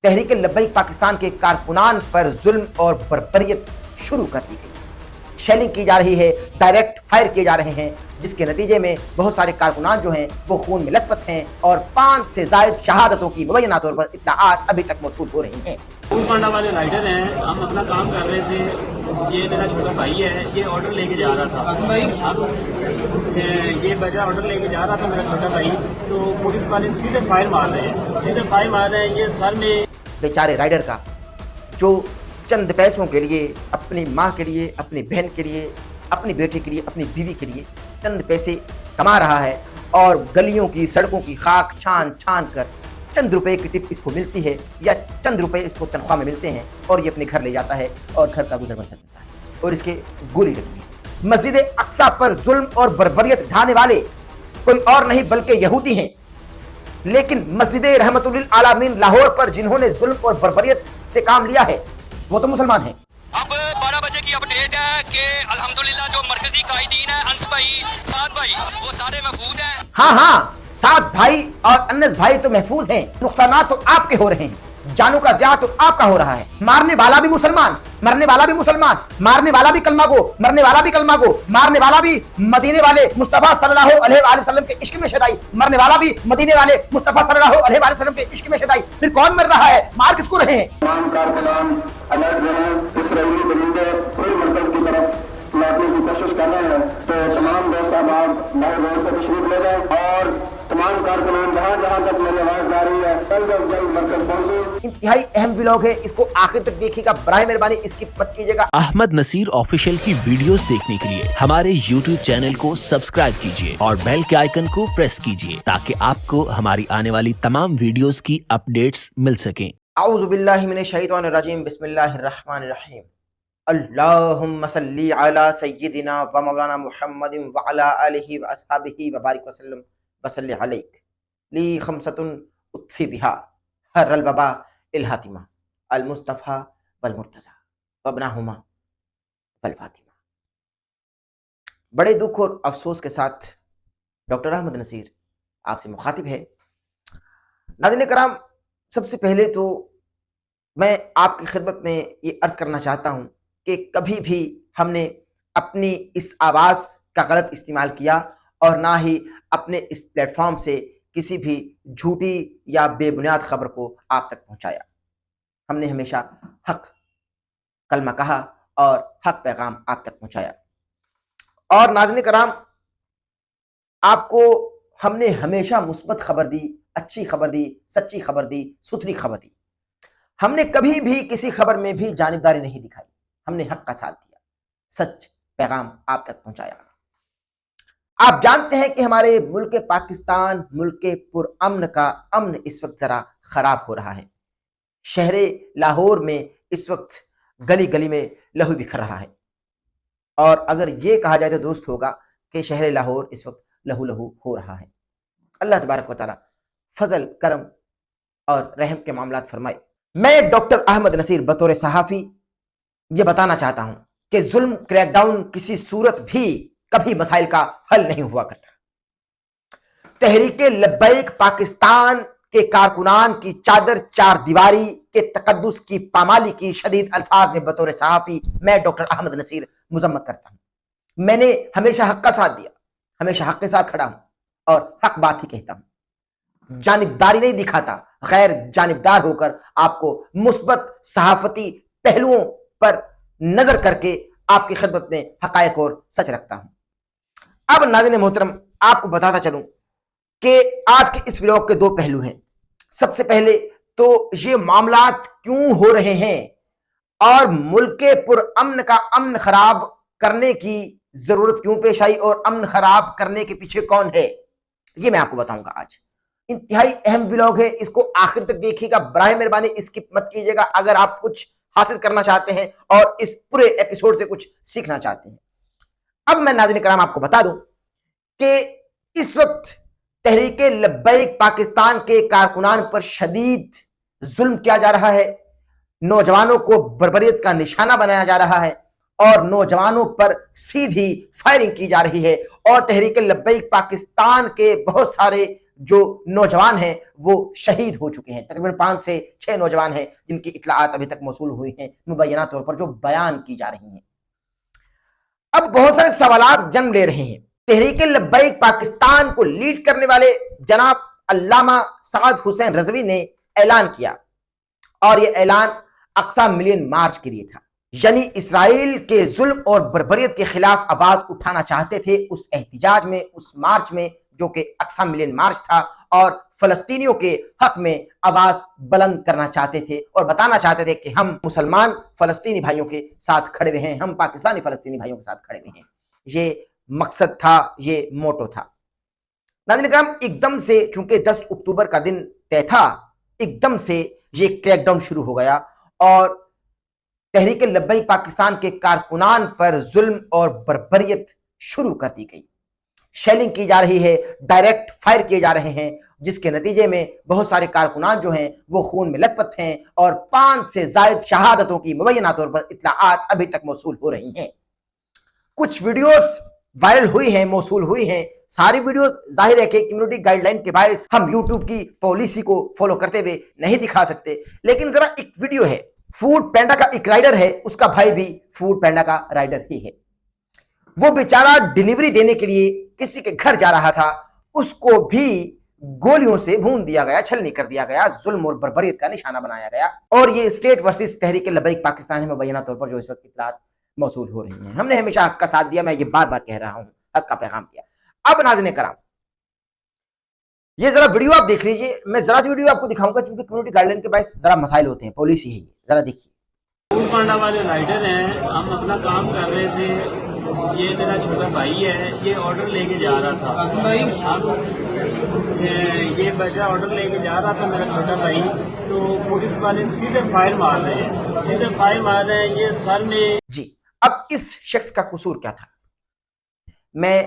تحریک لبیک پاکستان کے کارکنان پر ظلم اور بربریت شروع کر دی گئی. شیلنگ کی جا رہی ہے، ڈائریکٹ فائر کیے جا رہے ہیں، جس کے نتیجے میں بہت سارے کارکنان جو ہیں وہ خون میں لت پت ہیں اور 5 سے زائد شہادتوں کی مبینہ طور پر اطلاعات ابھی تک موصول ہو رہی ہیں. پانڈا والے رائڈر ہیں، ہم اپنا کام کر رہے تھے. یہ میرا چھوٹا بھائی ہے، یہ آرڈر لے کے جا رہا تھا. یہ بچہ آرڈر لے کے جا رہا تھا میرا چھوٹا بھائی، تو پولیس والے سیدھے فائر مار رہے ہیں. یہ سر میں بیچارے رائڈر کا جو چند پیسوں کے لیے، اپنی ماں کے لیے، اپنی بہن کے لیے، اپنی بیٹی کے لیے، اپنی بیوی کے لیے چند پیسے کما رہا ہے اور گلیوں کی سڑکوں کی خاک چھان چھان کر چند روپے کی ٹپ اس کو ملتی ہے یا چند روپے اس کو تنخواہ میں ملتے ہیں اور یہ اپنے گھر لے جاتا ہے اور گھر کا گزر بسر چلتا ہے اور اس کے گولی لگتی ہے. مسجد اقصی پر ظلم اور بربریت ڈھانے والے کوئی اور نہیں بلکہ یہودی ہیں، لیکن مسجد رحمت للعالمین لاہور پر جنہوں نے ظلم اور بربریت سے کام لیا ہے وہ تو مسلمان ہیں. اب 12 بجے کی اپڈیٹ ہے کہ الحمدللہ جو مرکزی قائدین ہیں، انس بھائی، سعد بھائی، وہ سارے محفوظ ہیں. ہاں سعد بھائی اور انس بھائی تو محفوظ ہیں. نقصانات تو آپ کے ہو رہے ہیں، جانوں کا ضیاع تو آپ کا ہو رہا ہے. مارنے والا بھی مسلمان، مرنے والا بھی مسلمان، مارنے والا بھی کلمہ گو، مرنے والا بھی کلمہ گو، مارنے والا بھی مدینے والے مصطفیٰ صلی اللہ علیہ وآلہ وسلم کے عشق میں شدائی، مرنے والا بھی مدینے والے مصطفیٰ صلی اللہ علیہ وآلہ وسلم کے عشق میں شدائی. پھر کون مر رہا ہے؟ مار کس کو رہے ہیں؟ تمام کارکنان الرٹ رہیں، اسرائیلی درندے پھر مرکز کی طرف لوٹنے کی کوشش کر رہے ہیں. تو تمام دوست احباب نئے روڈ سے تشریف لے جائیں اور تمام کارکنان جہاں جہاں تک میری آواز جا رہی ہے جلد از جلد مرکز پہنچیں. انتہائی اہم ولاگ ہے، اس کو آخر تک دیکھیے گا، براہ مہربانی اسکپ مت کیجیے گا. احمد نصیر آفیشیل کی ویڈیوز دیکھنے کے لیے ہمارے یوٹیوب چینل کو سبسکرائب کیجیے اور بیل کے آئیکن کو پریس کیجیے تاکہ آپ کو ہماری آنے والی تمام ویڈیوز کی اپڈیٹس مل سکیں. اعوذ باللہ من الشیطان الرجیم، بسم اللہ الرحمن الرحیم. اللہم صلی علی سیدنا و مولانا محمد وعلی آلہ واصحابہ وبارک وسلم وصلی علیک لی خمسۃ اطفی بہا حر الوبا الحاتمہ المصطفیٰ والمرتضی وابنہما والفاطمہ. بڑے دکھ اور افسوس کے ساتھ ڈاکٹر احمد نصیر آپ سے مخاطب ہے. ناظرین کرام، سب سے پہلے تو میں آپ کی خدمت میں یہ عرض کرنا چاہتا ہوں کہ کبھی بھی ہم نے اپنی اس آواز کا غلط استعمال کیا اور نہ ہی اپنے اس پلیٹ فارم سے کسی بھی جھوٹی یا بے بنیاد خبر کو آپ تک پہنچایا. ہم نے ہمیشہ حق کلمہ کہا اور حق پیغام آپ تک پہنچایا. اور ناظرین کرام، آپ کو ہم نے ہمیشہ مثبت خبر دی، اچھی خبر دی، سچی خبر دی، ستھری خبر دی. ہم نے کبھی بھی کسی خبر میں بھی جانبداری نہیں دکھائی. ہم نے حق کا ساتھ دیا، سچ پیغام آپ تک پہنچایا. آپ جانتے ہیں کہ ہمارے ملک پاکستان، ملک پرامن کا امن اس وقت ذرا خراب ہو رہا ہے. شہر لاہور میں اس وقت گلی گلی میں لہو بکھر رہا ہے. اور اگر یہ کہا جائے تو درست ہوگا کہ شہر لاہور اس وقت لہو لہو ہو رہا ہے. اللہ تبارک و تعالی فضل، کرم اور رحم کے معاملات فرمائے. میں ڈاکٹر احمد نصیر بطور صحافی یہ بتانا چاہتا ہوں کہ ظلم، کریک ڈاؤن کسی صورت بھی کبھی مسائل کا حل نہیں ہوا کرتا. تحریک لبیک پاکستان کے کارکنان کی چادر چار دیواری کے تقدس کی پامالی کی شدید الفاظ میں بطور صحافی میں ڈاکٹر احمد نصیر مذمت کرتا ہوں. میں نے ہمیشہ حق کا ساتھ دیا، ہمیشہ حق کے ساتھ کھڑا ہوں اور حق بات ہی کہتا ہوں. جانبداری نہیں دکھاتا، غیر جانبدار ہو کر آپ کو مثبت صحافتی پہلوؤں پر نظر کر کے آپ کی خدمت میں حقائق اور سچ رکھتا ہوں. اب ناظرین محترم، آپ کو بتاتا چلوں کہ آج کے اس ولاگ کے 2 پہلو ہیں. سب سے پہلے تو یہ معاملات کیوں ہو رہے ہیں اور ملک پرامن کا امن خراب کرنے کی ضرورت کیوں پیش آئی اور امن خراب کرنے کے پیچھے کون ہے، یہ میں آپ کو بتاؤں گا. آج انتہائی اہم ولاگ ہے، اس کو آخر تک دیکھیے گا، براہ مہربانی اسکپ مت کیجیے گا اگر آپ کچھ حاصل کرنا چاہتے ہیں اور اس پورے ایپیسوڈ سے کچھ سیکھنا چاہتے ہیں. اب میں ناظرین کرام آپ کو بتا دوں کہ اس وقت تحریک لبیک پاکستان کے کارکنان پر شدید ظلم کیا جا رہا ہے. نوجوانوں کو بربریت کا نشانہ بنایا جا رہا ہے اور نوجوانوں پر سیدھی فائرنگ کی جا رہی ہے اور تحریک لبیک پاکستان کے بہت سارے جو نوجوان ہیں وہ شہید ہو چکے ہیں. تقریباً 5 سے 6 نوجوان ہیں جن کی اطلاعات ابھی تک موصول ہوئی ہیں مبینہ طور پر جو بیان کی جا رہی ہیں. اب بہت سارے سوالات جنم لے رہے ہیں. تحریک لبیک پاکستان کو لیڈ کرنے والے جناب علامہ سعد حسین رضوی نے اعلان کیا اور یہ اعلان اقصی ملین مارچ کے لیے تھا. یعنی اسرائیل کے ظلم اور بربریت کے خلاف آواز اٹھانا چاہتے تھے اس احتجاج میں، اس مارچ میں جو کہ اقصی ملین مارچ تھا، اور فلسطینیوں کے حق میں آواز بلند کرنا چاہتے تھے اور بتانا چاہتے تھے کہ ہم مسلمان فلسطینی بھائیوں کے ساتھ کھڑے ہوئے ہیں، ہم پاکستانی فلسطینی بھائیوں کے ساتھ کھڑے ہوئے ہیں. یہ مقصد تھا، یہ موٹو تھا. ناظرین کرام، ایک دم سے چونکہ 10 اکتوبر کا دن طے تھا، ایک دم سے یہ کریک ڈاؤن شروع ہو گیا اور تحریک لبیک پاکستان کے کارکنان پر ظلم اور بربریت شروع کر دی گئی. شیلنگ کی جا رہی ہے، ڈائریکٹ فائر کیے جا رہے ہیں، جس کے نتیجے میں بہت سارے کارکنان جو ہیں وہ خون میں لت پت ہیں اور 5 سے زائد شہادتوں کی مبینہ طور پر اطلاعات ابھی تک موصول ہو رہی ہیں. کچھ ویڈیوز وائرل ہوئی ہیں، موصول ہوئی ہیں. ساری ویڈیوز ظاہر ہے کہ کمیونٹی گائیڈ لائن کے باعث ہم یوٹیوب کی پالیسی کو فالو کرتے ہوئے نہیں دکھا سکتے، لیکن ذرا ایک ویڈیو ہے. فوڈ پینڈا کا ایک رائڈر ہے، اس کا بھائی بھی فوڈ پینڈا کا رائڈر ہی ہے. وہ بیچارہ ڈیلیوری دینے کے لیے کسی کے گھر جا رہا تھا، اس کو بھی گولیوں سے بھون دیا گیا، چھلنی کر دیا گیا، ظلم اور بربریت کا نشانہ بنایا گیا. اور یہ اسٹیٹ ورسز تحریک لبیک پاکستان میں مبینہ طور پر جو اس وقت اطلاعات موصول ہو رہی ہیں. ہم نے ہمیشہ حق کا ساتھ دیا، میں یہ بار بار کہہ رہا ہوں، حق کا پیغام دیا. اب ناظرین کرام، یہ ذرا ویڈیو آپ دیکھ لیجئے. میں ذرا سی ویڈیو آپ کو دکھاؤں گا چونکہ کمیونٹی گائیڈ لائن کے باعث ذرا مسائل ہوتے ہیں، پالیسی ہے یہ. ذرا دیکھیے. فوڈ پانڈا والے رائڈر ہیں، ہم اپنا کام کر رہے تھے. یہ میرا چھوٹا بھائی ہے، یہ آرڈر لے کے جا رہا تھا. اب یہ بچہ آرڈر لے کے جا رہا تھا میرا چھوٹا بھائی، تو پولیس والے سیدھے فائر مار رہے ہیں، سیدھے فائر مار رہے ہیں. یہ سر نے جی اب اس شخص کا قصور کیا تھا؟ میں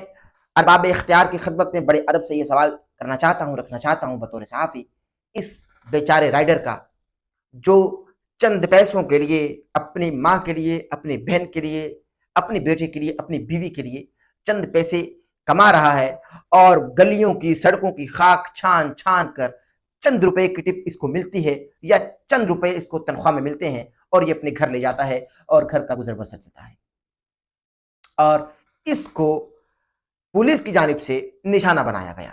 ارباب اختیار کی خدمت میں بڑے ادب سے یہ سوال کرنا چاہتا ہوں، رکھنا چاہتا ہوں بطور صحافی. اس بیچارے رائڈر کا جو چند پیسوں کے لیے، اپنی ماں کے لیے، اپنی بہن کے لیے، اپنی بیٹے کے لیے، اپنی بیوی کے لیے چند پیسے کما رہا ہے اور گلیوں کی سڑکوں کی خاک چھان چھان کر چند روپے کی ٹپ اس کو ملتی ہے یا چند روپے اس کو تنخواہ میں ملتے ہیں اور یہ اپنے گھر لے جاتا ہے اور گھر کا گزر بسر چلتا ہے. اور اس کو پولیس کی جانب سے نشانہ بنایا گیا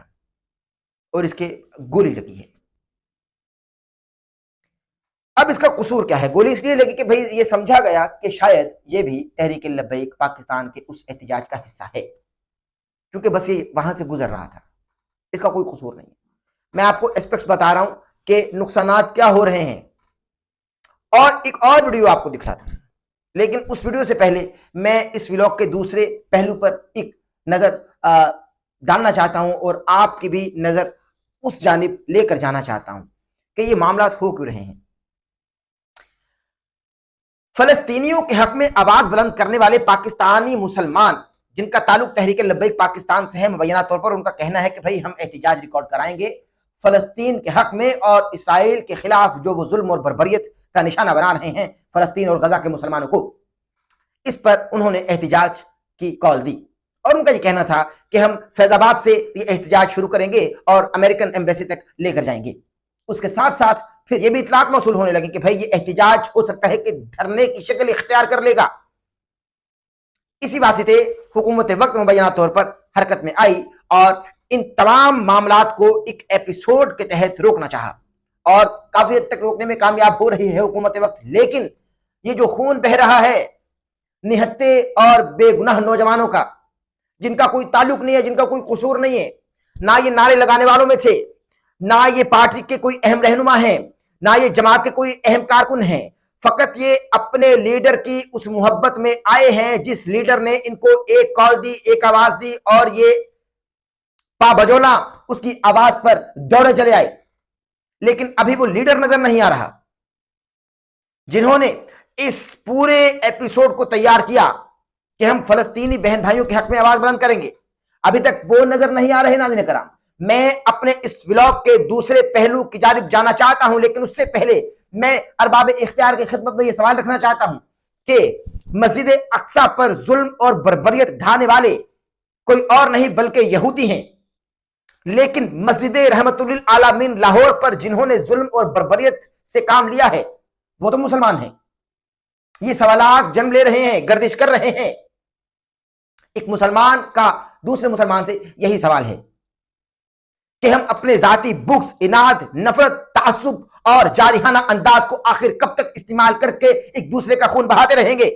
اور اس کے گولی لگی ہے. اب اس کا قصور کیا ہے؟ گولی اس لیے لگی کہ بھئی یہ سمجھا گیا کہ شاید یہ بھی تحریک لبیک پاکستان کے اس احتجاج کا حصہ ہے، کیونکہ بس یہ وہاں سے گزر رہا تھا. اس کا کوئی قصور نہیں ہے. میں آپ کو اسپیکٹس بتا رہا ہوں کہ نقصانات کیا ہو رہے ہیں. اور ایک اور ویڈیو آپ کو دکھ رہا تھا، لیکن اس ویڈیو سے پہلے میں اس ولاگ کے دوسرے پہلو پر ایک نظر ڈالنا چاہتا ہوں اور آپ کی بھی نظر اس جانب لے کر جانا چاہتا ہوں کہ یہ معاملات ہو کیوں رہے ہیں. فلسطینیوں کے حق میں آواز بلند کرنے والے پاکستانی مسلمان جن کا تعلق تحریک لبیک پاکستان سے ہے، مبینہ طور پر ان کا کہنا ہے کہ بھئی ہم احتجاج ریکارڈ کرائیں گے فلسطین کے حق میں اور اسرائیل کے خلاف جو وہ ظلم اور بربریت کا نشانہ بنا رہے ہیں فلسطین اور غزہ کے مسلمانوں کو. اس پر انہوں نے احتجاج کی کال دی اور ان کا یہ کہنا تھا کہ ہم فیض آباد سے یہ احتجاج شروع کریں گے اور امریکن ایمبیسی تک لے کر جائیں گے. اس کے ساتھ ساتھ پھر یہ بھی اطلاعات موصول ہونے لگی کہ بھئی یہ احتجاج ہو سکتا ہے کہ دھرنے کی شکل اختیار کر لے گا. اسی واسطے حکومت وقت مبینہ طور پر حرکت میں آئی اور ان تمام معاملات کو ایک ایپیسوڈ کے تحت روکنا چاہا اور کافی حد تک روکنے میں کامیاب ہو رہی ہے حکومت وقت. لیکن یہ جو خون بہ رہا ہے نہتے اور بے گناہ نوجوانوں کا، جن کا کوئی تعلق نہیں ہے، جن کا کوئی قصور نہیں ہے، نہ یہ نعرے لگانے والوں میں تھے، نہ یہ پارٹی کے کوئی اہم رہنما ہیں، نہ یہ جماعت کے کوئی اہم کارکن ہیں، فقط یہ اپنے لیڈر کی اس محبت میں آئے ہیں جس لیڈر نے ان کو ایک کال دی، ایک آواز دی اور یہ پا بجولا اس کی آواز پر دوڑے چلے آئے. لیکن ابھی وہ لیڈر نظر نہیں آ رہا جنہوں نے اس پورے ایپیسوڈ کو تیار کیا کہ ہم فلسطینی بہن بھائیوں کے حق میں آواز بلند کریں گے. ابھی تک وہ نظر نہیں آ رہے. ناظرین کرام، میں اپنے اس ولاگ کے دوسرے پہلو کی جانب جانا چاہتا ہوں، لیکن اس سے پہلے میں ارباب اختیار کی خدمت میں یہ سوال رکھنا چاہتا ہوں کہ مسجد اقصی پر ظلم اور بربریت ڈھانے والے کوئی اور نہیں بلکہ یہودی ہیں. لیکن مسجد رحمت للعالمین لاہور پر جنہوں نے ظلم اور بربریت سے کام لیا ہے وہ تو مسلمان ہیں. یہ سوالات جنم لے رہے ہیں, گردش کر رہے ہیں. ایک مسلمان کا دوسرے مسلمان سے یہی سوال ہے کہ ہم اپنے ذاتی بغض, اناد, نفرت, تعصب اور جارحانہ انداز کو آخر کب تک استعمال کر کے ایک دوسرے کا خون بہاتے رہیں گے؟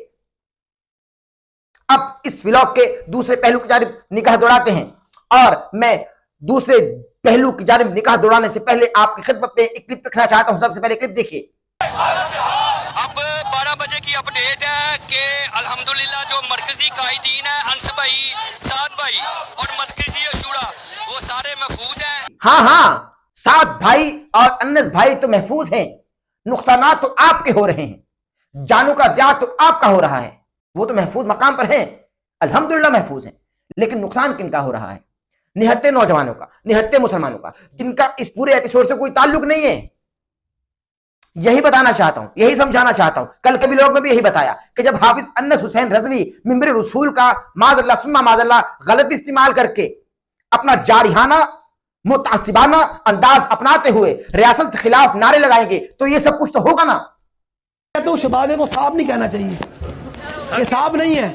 اب اس ولاگ کے دوسرے پہلو کی جانب نگاہ دوڑاتے ہیں, اور میں دوسرے پہلو کی جانب نگاہ دوڑانے سے پہلے آپ کی خدمت میں ایک کلپ رکھنا چاہتا ہوں. سب سے پہلے کلپ دیکھیے. اب 12 بجے کی اپڈیٹ ہے کہ الحمدللہ جو مرکزی قائدین ہیں, انس بھائی, سعد بھائی اور مرکزی شورا, وہ سارے محفوظ ہیں. ہاں, سعد بھائی اور انس بھائی تو محفوظ ہیں. نقصانات تو آپ کے ہو رہے ہیں, جانوں کا ضیاع تو آپ کا ہو رہا ہے. وہ تو محفوظ مقام پر ہیں, الحمدللہ محفوظ ہیں. لیکن نقصان کن کا ہو رہا ہے؟ نہتے نوجوانوں کا, نہتے مسلمانوں کا, جن کا اس پورے ایپیسوڈ سے کوئی تعلق نہیں ہے. یہی بتانا چاہتا ہوں, یہی سمجھانا چاہتا ہوں. کل کے بھی لوگ میں بھی یہی بتایا کہ جب حافظ انس حسین رضوی ممبر رسول کا معاذ اللہ ثم معاذ اللہ غلط استعمال کر کے اپنا جارحانہ متعصبانہ انداز اپناتے ہوئے ریاست کے خلاف نعرے لگائیں گے تو یہ سب کچھ تو ہوگا نا. تو شہبازے کو صاحب نہیں کہنا چاہیے, یہ صاحب نہیں ہے.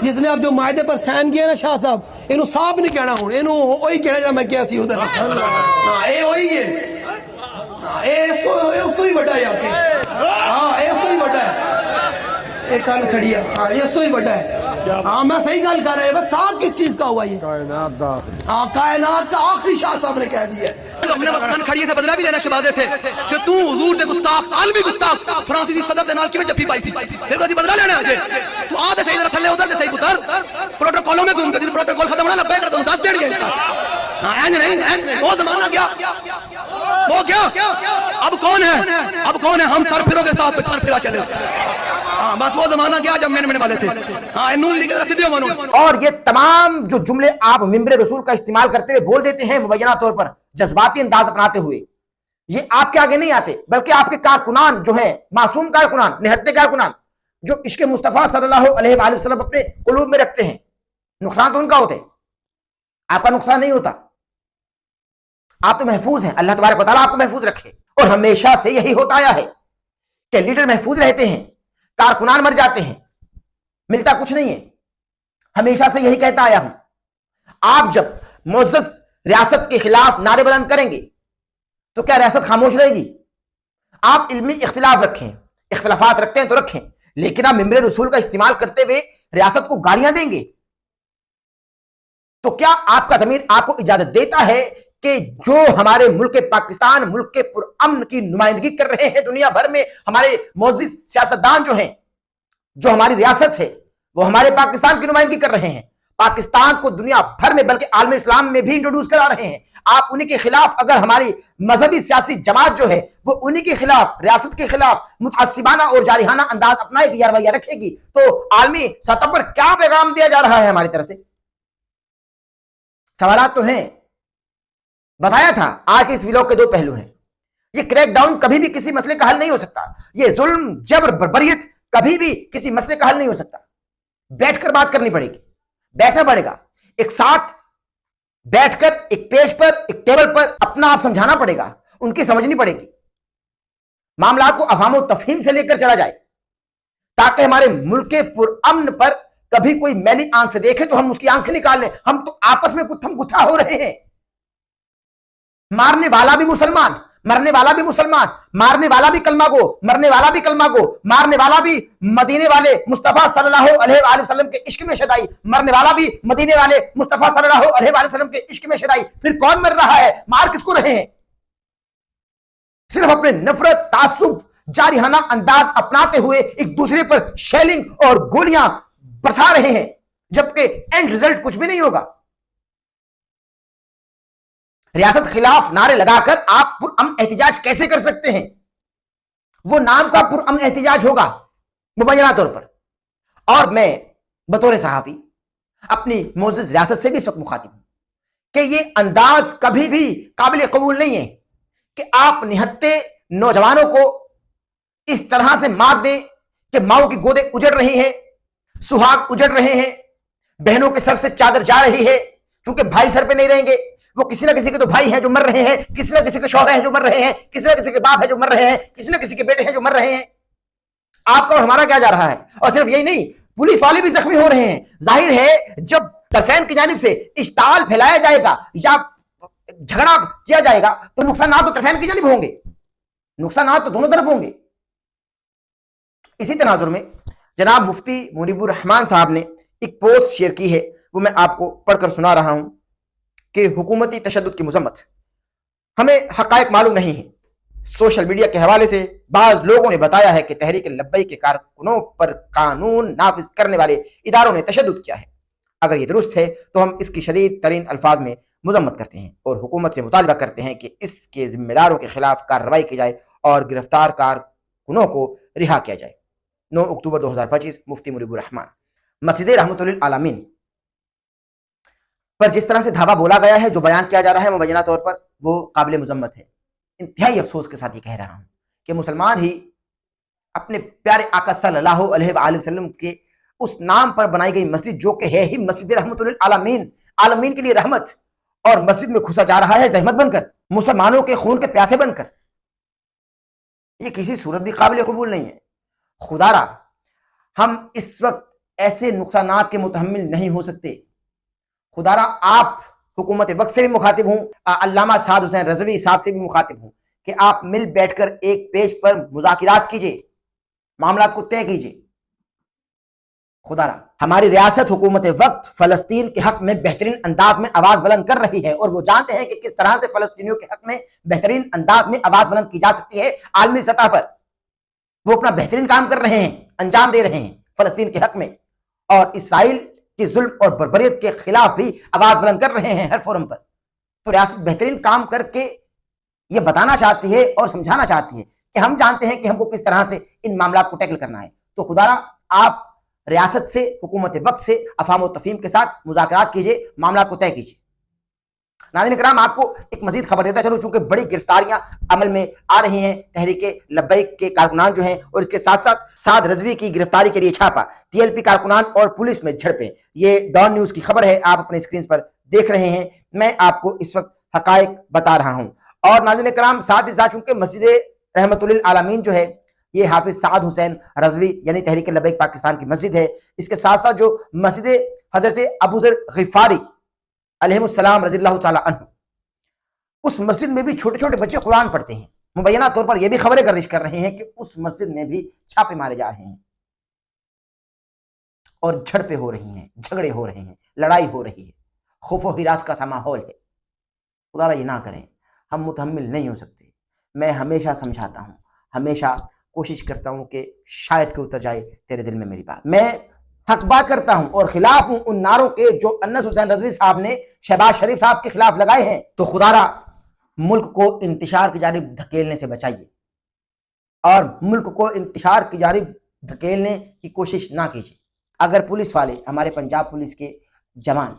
جس نے اب جو معاہدے پر سائن کیا نا شاہ صاحب, انہوں صاحب نہیں کہنا ہوں, انہوں وہی کہنا جا میں کیا سی ادھر. ہاں اے وہی ہے, اے اس تو ہی بڑا ہے آپ کے. ہاں اے اس تو ہی بڑا ہے, ایک کال کھڑی ہے. ہاں یہ اس تو ہی بڑا ہے. ہاں میں صحیح گل کر رہا ہے. بس صاحب کس چیز کا ہوا یہ؟ کائنات دا. ہاں کائنات کا آخری شاہ صاحب نے کہہ دیا. ہم نے وطن کھڑیے سے بدلا بھی لینا شہبازے سے کہ تو حضور دے گستاخ, عالمی گستاخ, فرانسیسی صدر دے نال کیویں جفی پائی سی, پھر کو بدلا لینا ہے. تو آ دے صحیح تھلے ادھر دے صحیح پتر پروٹوکولوں میں گھوم کے پروٹوکول ختم ہونا لبے کر تو 10 دے دیا. ہاں اینج نہیں, وہ زمانہ گیا, وہ گیا. اب کون ہے ہم سر پھروں کے ساتھ سر پھرا چلے. ہاں بس وہ زمانہ گیا جب میں والے تھے. ہاں نون لیگ کے سیدھے مانو. اور یہ تمام جو جملے آپ ممبر رسول کا استعمال کرتے ہوئے بول دیتے ہیں مبینہ طور پر جذباتی انداز اپناتے ہوئے, یہ آپ کے آگے نہیں آتے بلکہ آپ کے کارکنان جو ہیں, معصوم کارکنان, نہتے کارکنان, جو عشق مصطفیٰ صلی اللہ علیہ وآلہ وسلم اپنے قلوب میں رکھتے ہیں. نقصان تو ان کا ہوتا ہے, آپ کا نقصان نہیں ہوتا. آپ تو محفوظ ہیں, اللہ تبارک و تعالیٰ آپ کو محفوظ رکھے. اور ہمیشہ سے یہی ہوتا آیا ہے کہ لیڈر محفوظ رہتے ہیں, کارکنان مر جاتے ہیں, ملتا کچھ نہیں ہے. ہمیشہ سے یہی کہتا آیا ہوں. آپ جب معزز ریاست کے خلاف نعرے بلند کریں گے تو کیا ریاست خاموش رہے گی؟ آپ علمی اختلاف رکھیں, اختلافات رکھتے ہیں تو رکھیں, لیکن آپ ممبر رسول کا استعمال کرتے ہوئے ریاست کو گالیاں دیں گے تو کیا آپ کا ضمیر آپ کو اجازت دیتا ہے کہ جو ہمارے ملک پاکستان, ملک کے پرامن کی نمائندگی کر رہے ہیں دنیا بھر میں, ہمارے معزز سیاستدان جو ہیں, جو ہماری ریاست ہے وہ ہمارے پاکستان کی نمائندگی کر رہے ہیں, پاکستان کو دنیا بھر میں بلکہ عالم اسلام میں بھی انٹروڈیوس کرا رہے ہیں, آپ انہی کے خلاف اگر ہماری مذہبی سیاسی جماعت جو ہے وہ انہی کے خلاف, ریاست کے خلاف متعصبانہ اور جارحانہ انداز اپنائے گی یا رویہ رکھے گی تو عالمی سطح پر کیا پیغام دیا جا رہا ہے ہماری طرف سے؟ سوالات تو ہیں. بتایا تھا آج کے اس ویلاگ کے دو پہلو ہیں. یہ کریک ڈاؤن کبھی بھی کسی مسئلے کا حل نہیں ہو سکتا. یہ ظلم, جبر, بربریت کبھی بھی کسی مسئلے کا حل نہیں ہو سکتا. بیٹھ کر بات کرنی پڑے گی, بیٹھنا پڑے گا, ایک ساتھ بیٹھ کر ایک پیج پر, ایک ٹیبل پر اپنا آپ سمجھانا پڑے گا, ان کی سمجھنی پڑے گی. معاملات کو افہام و تفہیم سے لے کر چلا جائے تاکہ ہمارے ملک کے پرامن پر کبھی کوئی میلی آنکھ سے دیکھے تو ہم اس کی آنکھ نکال لیں. ہم تو آپس میں گتھم گتھا ہو رہے ہیں. مارنے والا بھی مسلمان, مرنے والا بھی مسلمان, مارنے والا بھی کلمہ گو, مرنے والا بھی کلمہ گو, مارنے والا بھی مدینے والے مصطفیٰ صلی اللہ علیہ وآلہ وسلم کے عشق میں شدائی, مرنے والا بھی مدینے والے مصطفیٰ صلی اللہ علیہ وآلہ وسلم کے عشق میں شدائی. پھر کون مر رہا ہے؟ مار کس کو رہے ہیں؟ صرف اپنے نفرت, تعصب, جارحانہ انداز اپناتے ہوئے ایک دوسرے پر شیلنگ اور گولیاں برسا رہے ہیں, جبکہ اینڈ ریزلٹ کچھ بھی نہیں ہوگا. ریاست خلاف نعرے لگا کر آپ پرامن احتجاج کیسے کر سکتے ہیں؟ وہ نام کا پرامن احتجاج ہوگا مبینہ طور پر. اور میں بطور صحافی اپنی معزز ریاست سے بھی سخت مخاطب ہوں کہ یہ انداز کبھی بھی قابل قبول نہیں ہے کہ آپ نہتے نوجوانوں کو اس طرح سے مار دیں کہ ماؤں کی گودیں اجڑ رہی ہیں, سہاگ اجڑ رہے ہیں, بہنوں کے سر سے چادر جا رہی ہے, چونکہ بھائی سر پہ نہیں رہیں گے, وہ کسی نہ کسی کے تو بھائی ہیں جو مر رہے ہیں, کسی نہ کسی کے شوہر ہیں جو مر رہے ہیں, کسی نہ کسی کے باپ ہیں جو مر رہے ہیں, کسی نہ کسی کے بیٹے ہیں جو مر رہے ہیں. آپ کا اور ہمارا کیا جا رہا ہے؟ اور صرف یہی نہیں, پولیس والے بھی زخمی ہو رہے ہیں. ظاہر ہے جب طرفین کی جانب سے اشتعال پھیلایا جائے گا یا جھگڑا کیا جائے گا تو نقصانات تو طرفین کی جانب ہوں گے, نقصانات تو دونوں طرف ہوں گے. اسی تناظر میں جناب مفتی منیب الرحمان صاحب نے ایک پوسٹ شیئر کی ہے, وہ میں آپ کو پڑھ کر سنا رہا ہوں کہ حکومتی تشدد کی مذمت. ہمیں حقائق معلوم نہیں ہیں. سوشل میڈیا کے حوالے سے بعض لوگوں نے بتایا ہے کہ تحریک لبیک کے کارکنوں پر قانون نافذ کرنے والے اداروں نے تشدد کیا ہے. اگر یہ درست ہے تو ہم اس کی شدید ترین الفاظ میں مذمت کرتے ہیں اور حکومت سے مطالبہ کرتے ہیں کہ اس کے ذمہ داروں کے خلاف کارروائی کی جائے اور گرفتار کارکنوں کو رہا کیا جائے. 9 اکتوبر 2025 مفتی منیب الرحمان. مسجد رحمت للعالمین پر جس طرح سے دھاوا بولا گیا ہے, جو بیان کیا جا رہا ہے مبینہ طور پر وہ قابل مذمت ہے. انتہائی افسوس کے ساتھ یہ کہہ رہا ہوں کہ مسلمان ہی اپنے پیارے آقا صلی اللہ علیہ وآلہ وسلم کے اس نام پر بنائی گئی مسجد جو کہ ہے ہی مسجد رحمت للعالمین, عالمین کے لیے رحمت, اور مسجد میں گھسا جا رہا ہے زحمت بن کر, مسلمانوں کے خون کے پیاسے بن کر. یہ کسی صورت بھی قابل قبول نہیں ہے. خدا را ہم اس وقت ایسے نقصانات کے متحمل نہیں ہو سکتے. خدا را آپ حکومت وقت سے بھی مخاطب ہوں, علامہ سعد حسین رضوی صاحب سے بھی مخاطب ہوں کہ آپ مل بیٹھ کر ایک پیج پر مذاکرات کیجئے, معاملات کو طے کیجئے. خدا را ہماری ریاست حکومت وقت فلسطین کے حق میں بہترین انداز میں آواز بلند کر رہی ہے, اور وہ جانتے ہیں کہ کس طرح سے فلسطینیوں کے حق میں بہترین انداز میں آواز بلند کی جا سکتی ہے عالمی سطح پر. وہ اپنا بہترین کام کر رہے ہیں, انجام دے رہے ہیں فلسطین کے حق میں, اور اسرائیل کے ظلم اور بربریت کے خلاف بھی آواز بلند کر رہے ہیں ہر فورم پر. تو ریاست بہترین کام کر کے یہ بتانا چاہتی ہے اور سمجھانا چاہتی ہے کہ ہم جانتے ہیں کہ ہم کو کس طرح سے ان معاملات کو ٹیکل کرنا ہے. تو خدا را آپ ریاست سے, حکومت وقت سے افہام و تفہیم کے ساتھ مذاکرات کیجئے, معاملات کو طے کیجئے. ناظرین کرام, آپ کو ایک مزید خبر دیتا چلوں, چونکہ بڑی گرفتاریاں عمل میں آ رہی ہیں تحریک لبیک کے کارکنان جو ہیں, اور اس کے ساتھ ساتھ سعد رضوی کی گرفتاری کے لیے چھاپا, TLP کارکنان اور پولیس میں جھڑپیں. یہ ڈان نیوز کی خبر ہے, آپ اپنے اسکرین پر دیکھ رہے ہیں. میں آپ کو اس وقت حقائق بتا رہا ہوں. اور ناظرین کرام, ساتھ ہی ساتھ چونکہ مسجد رحمت للعالمین جو ہے یہ حافظ سعد حسین رضوی یعنی تحریک لبیک پاکستان کی مسجد ہے, اس کے ساتھ ساتھ جو مسجد حضرت ابو ذر غفاری علیہ السلام رضی اللہ تعالی عنہ, اس مسجد میں بھی چھوٹے چھوٹے بچے قرآن پڑھتے ہیں. مبینہ طور پر یہ بھی خبریں گردش کر رہے ہیں کہ اس مسجد میں بھی چھاپے مارے جا رہے ہیں اور جھڑپیں ہو رہی ہیں, جھگڑے ہو رہے ہیں, لڑائی ہو رہی ہے, خوف و ہراس کا سا ماحول ہے. خدا یہ نہ کریں, ہم متحمل نہیں ہو سکتے. میں ہمیشہ سمجھاتا ہوں, ہمیشہ کوشش کرتا ہوں کہ شاید کہ اتر جائے تیرے دل میں میری بات. میں حق بات کرتا ہوں اور خلاف ہوں ان نعروں کے جو انس حسین رضوی صاحب نے شہباز شریف صاحب کے خلاف لگائے ہیں. تو خدا را ملک کو انتشار کی جانب دھکیلنے سے بچائیے, اور ملک کو انتشار کی جانب دھکیلنے کی کوشش نہ کیجیے. اگر پولیس والے, ہمارے پنجاب پولیس کے جوان,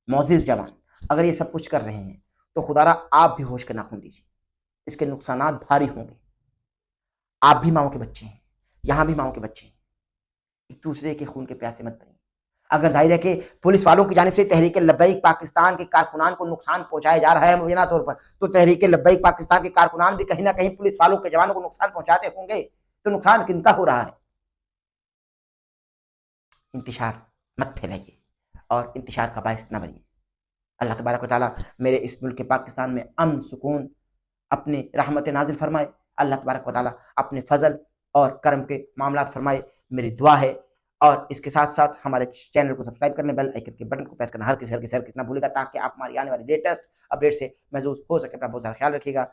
معزز جوان, اگر یہ سب کچھ کر رہے ہیں تو خدا را آپ بھی ہوش کا ناخن دیجیے. اس کے نقصانات بھاری ہوں گے. آپ بھی ماؤں کے بچے ہیں, یہاں بھی ماؤں کے بچے ہیں. ایک دوسرے کے خون کے پیاسے مت بنیے. اگر ظاہر ہے کہ پولیس والوں کی جانب سے تحریک لبیک پاکستان کے کارکنان کو نقصان پہنچایا جا رہا ہے مبینہ طور پر, تو تحریک لبیک پاکستان کے کارکنان بھی کہیں نہ کہیں پولیس والوں کے جوانوں کو نقصان پہنچاتے ہوں گے. تو نقصان کن کا ہو رہا ہے؟ انتشار مت پھیلائیے اور انتشار کا باعث نہ بنیے. اللہ تبارک و تعالیٰ میرے اس ملک پاکستان میں امن سکون اپنے رحمت نازل فرمائے. اللہ تبارک و تعالیٰ اپنے فضل اور کرم کے معاملات فرمائے, میری دعا ہے. اور اس کے ساتھ ساتھ ہمارے چینل کو سبسکرائب کرنے, بیل آئیکن کے بٹن کو پریس کرنا ہر کسی نہ بھولے گا, تاکہ آپ ہماری آنے والی لیٹسٹ اپڈیٹ سے محظوظ ہو سکے. اپنا بہت سارا خیال رکھیے گا.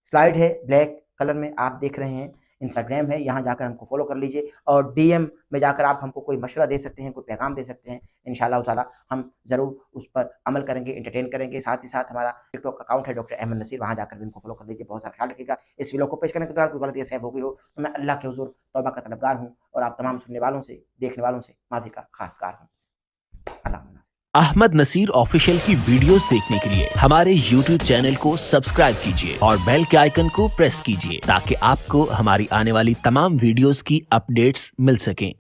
سلائڈ ہے بلیک کلر میں, آپ دیکھ رہے ہیں. انسٹاگرام ہے, یہاں جا کر ہم کو فالو کر لیجئے, اور DM میں جا کر آپ ہم کو کوئی مشورہ دے سکتے ہیں, کوئی پیغام دے سکتے ہیں. انشاءاللہ تعالی ہم ضرور اس پر عمل کریں گے, انٹرٹین کریں گے. ساتھ ہی ساتھ ہمارا ٹک ٹاک اکاؤنٹ ہے ڈاکٹر احمد نصیر, وہاں جا کر بھی ان کو فالو کر لیجیے. بہت سارا خیال رکھیے گا. اس ویڈیو کو پیش کرنے کے دوران کوئی غلطی سہو ہو گئی ہو تو میں اللہ کے حضور توبہ کا طلبگار ہوں, اور آپ تمام سننے والوں سے, دیکھنے والوں سے معافی کا خواستگار ہوں. اللہ حافظ. احمد نصیر آفیشیل کی ویڈیوز دیکھنے کے لیے ہمارے YouTube چینل کو سبسکرائب کیجیے اور بیل کے آئیکن کو پریس کیجیے, تاکہ آپ کو ہماری آنے والی تمام ویڈیوز کی اپڈیٹس مل سکیں.